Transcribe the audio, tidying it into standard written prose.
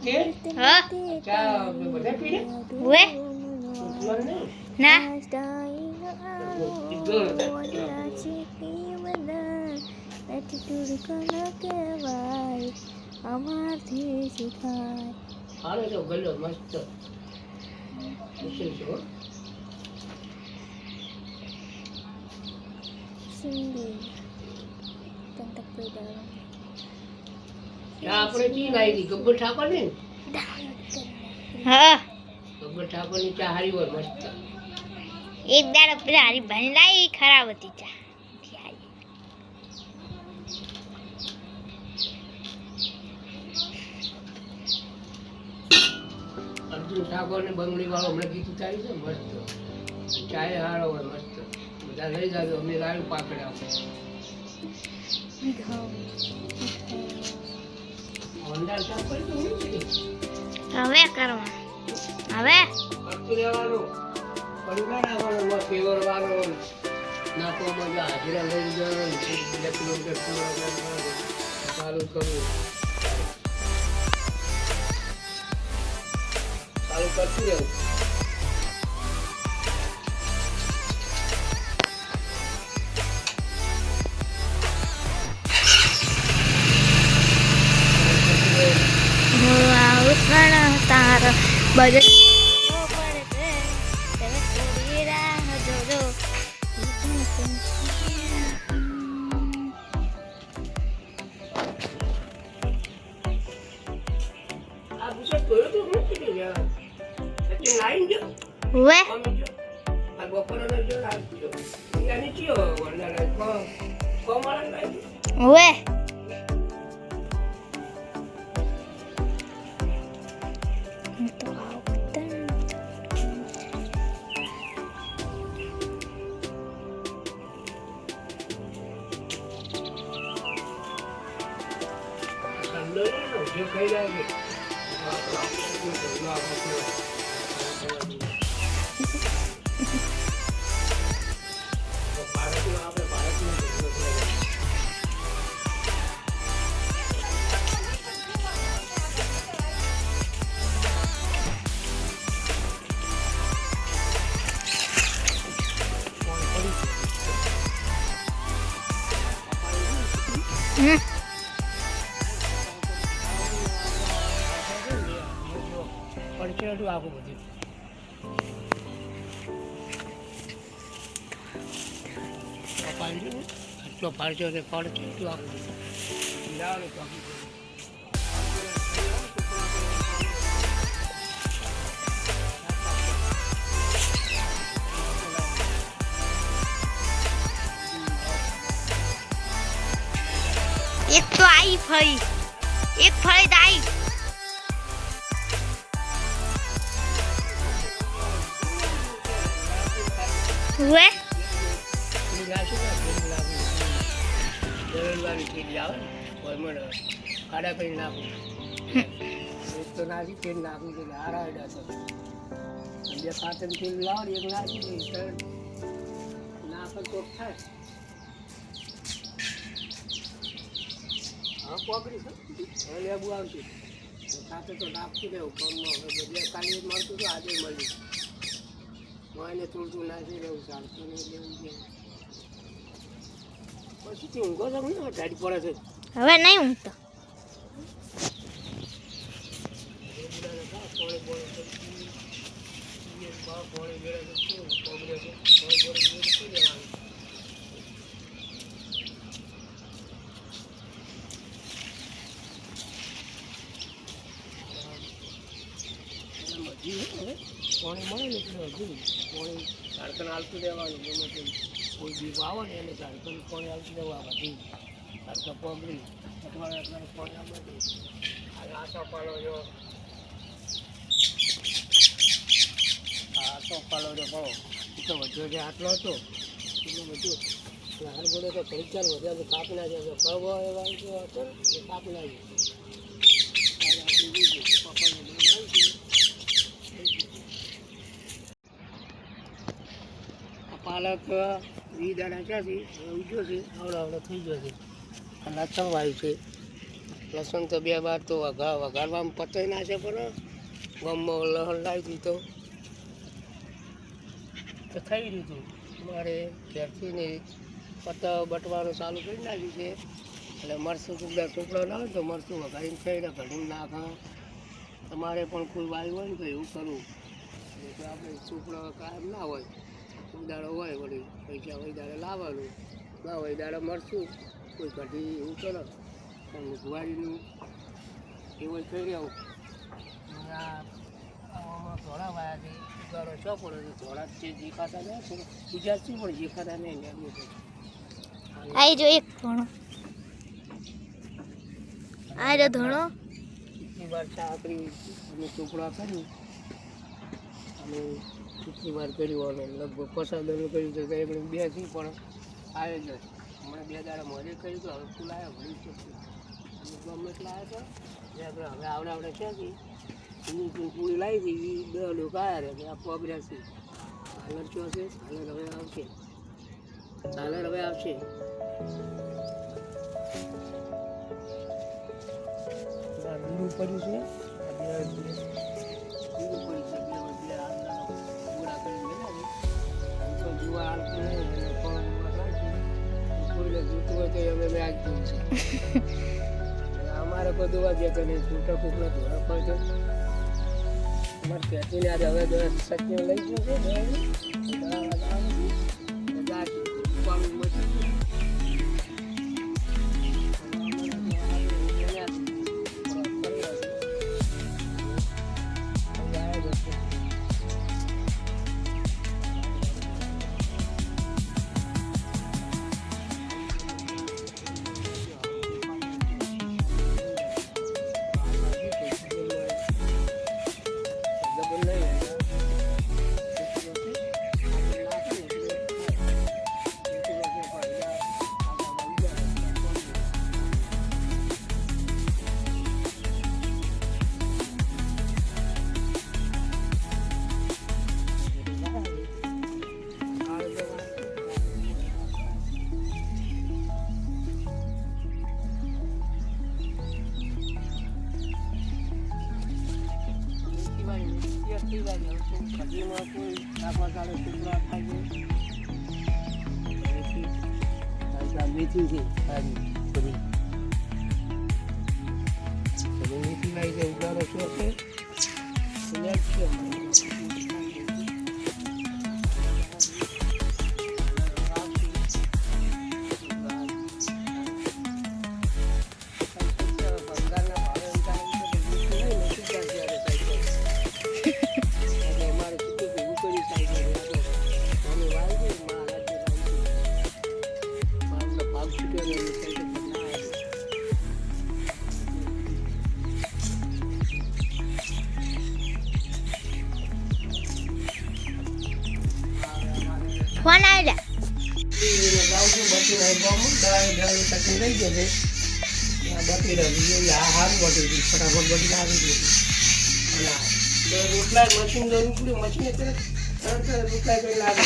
કે હા ચા બધા પીને વે મને ના અમારથી શીખાય હાલો જો ગલ્લો મસ્ત છો સિંધી તંતક પેડા ચા આપણે કી લાવી હતી ગબ્બર ઠાકોર ને હા ગબ્બર ઠાકોર ની ચા હારી હોય મસ્ત એક દાડો પેલા હારી ભાઈ લાવી ખરાબ હતી ચા અર્જુન ઠાકોર ને બંગડી વાળો હમણાં ગીત ઉતારી છે મસ્ત ચાય હારો હોય મસ્ત બધા લઈ જાજો અમે લાવ્યું પાકડે આપણે હોન્ડા ચા પડી તો નહીં હવે કરવા હવે કરતું રહેવાનું પરિવાર આવવાનો ફેવર વાળો નાખવામાં જો હાજરા લઈ જવાનું 2 કિલોમીટર ચાલુ કરવું ચાલુ કરતું રહેવું તાર બજે આ ગુસ્સો તોયો તો નથી યાર એટલે લાઈન જો વે આ બપોરનો જો લાગ્યો યાની ચિયો વંડા કોમળ લાગ્યો વે જે ખાઈ લાગે પડશે આખું બધું આટલો ફાળશો છે પડશે આખું એક તો आई ફળી એક ફળી તો आई वे ખાડા કરી નાખું તો નાખી તેલ નાખું છે હારા બે ખાતર તેલ લાવો એક નાખી દઈશ નાખ તો થાય હા પકડી હવે લેબુ આવશે ખાતર તો નાખી દેવું પગમાં હવે બે કાલે મળતું હતું આજે મળ્યું એને થોડું નાખી દેવું ચાલતું નહીં લેવું પછી ઊંઘો તો ને ટાઈટ પડે છે હવે નહીં ઊંઘતો પાણી મળે ને એટલે હજુ પાણી ઝાડખંડ હાલતું રહેવાનું ગમે તેમ કોઈ દીપ આવે ને એને ઝાડખંડ પાણી હાલતું રહેવું આ બધી ઝાડખંડ પગડી અઠવાડિયા પાણી આપવાથી અને આસો પાલો જો આસો પાલો જો પાડો એ તો વધ્યો છે આટલો હતો એટલું બધું હાર બોલે તો થોડીક ચાલ વધ્યા તો કાપી નાખ્યા કળવો એવા હતો એ કાપી નાખ્યું પાલક 20 દાણા ક્યાંથી ઉગ્યો છે આવડો થઈ ગયો છે અને ચણવાયું છે લસણ તો 2 વાર તો વઘારવામાં પતાઈ નાખે પણ ગમમાં લસણ લાવી દીધું તો થઈ રહ્યું હતું મારે ઘેરથી ને પત્તા બટવાનું ચાલુ કરી નાખ્યું છે એટલે મરચું ટુકડા ના હોય તો મરચું વઘારીને ખાઈને ઘડીને નાખા તમારે પણ કોઈ વાયુ હોય ને તો એવું કરવું એટલે આપણે ટુકડા કાયમ ના હોય ઉદાડો હોય વળી પૈસા હોય દાડે લાવવાનું ના હોય દાડે મરચું કોઈ કઢી એવું કરો પણ ગુવારીનું એવું થઈ રહ્યું ધોળા વાયા છે ઉગાડો છો પડે ધોળા છે દેખાતા નહીં છે બીજા શું પણ દેખાતા નહીં આઈ જો એક ધોણો આ જો ધોણો કેટલી વાર ચાકરી અમે ટુકડા કર્યું અને કેટલી વાર કર્યું અને લગભગ પસાદનું કર્યું તો કંઈ 2 થી પણ આવે જ હમણાં 2 દાડા મોડે કર્યું તો હવે ફૂલ આવ્યા ભરી શકશું અમે ગમે એટલે આવ્યા હતા હવે આવડે ક્યાંથી પૂરી લાવી હતી 2 લોકો આવ્યા રહે કે આ પગર્યા છે સાલર ચો છે સાલર હવે આવશે બીડું પડ્યું છે કોઈને જોતું હોય તો અમે મેં આજ જોયું છે અમારે કોઈ દોવા ગયા તો નહીં છૂટા કૂકના ધોરા પડે તો અમારે ખેતીને આજે હવે સચિવ લઈ ગયો છે ખડીમાં કોઈ નાખવા ચાલે ટુકડા થાય છે મેથી છે સારી બધી મેથી લાવી છે ઉગાડો શું છે ફોન આવ્યા રોટલા મશીન રોટલું મશીન તરત રોટલા કરી લાગે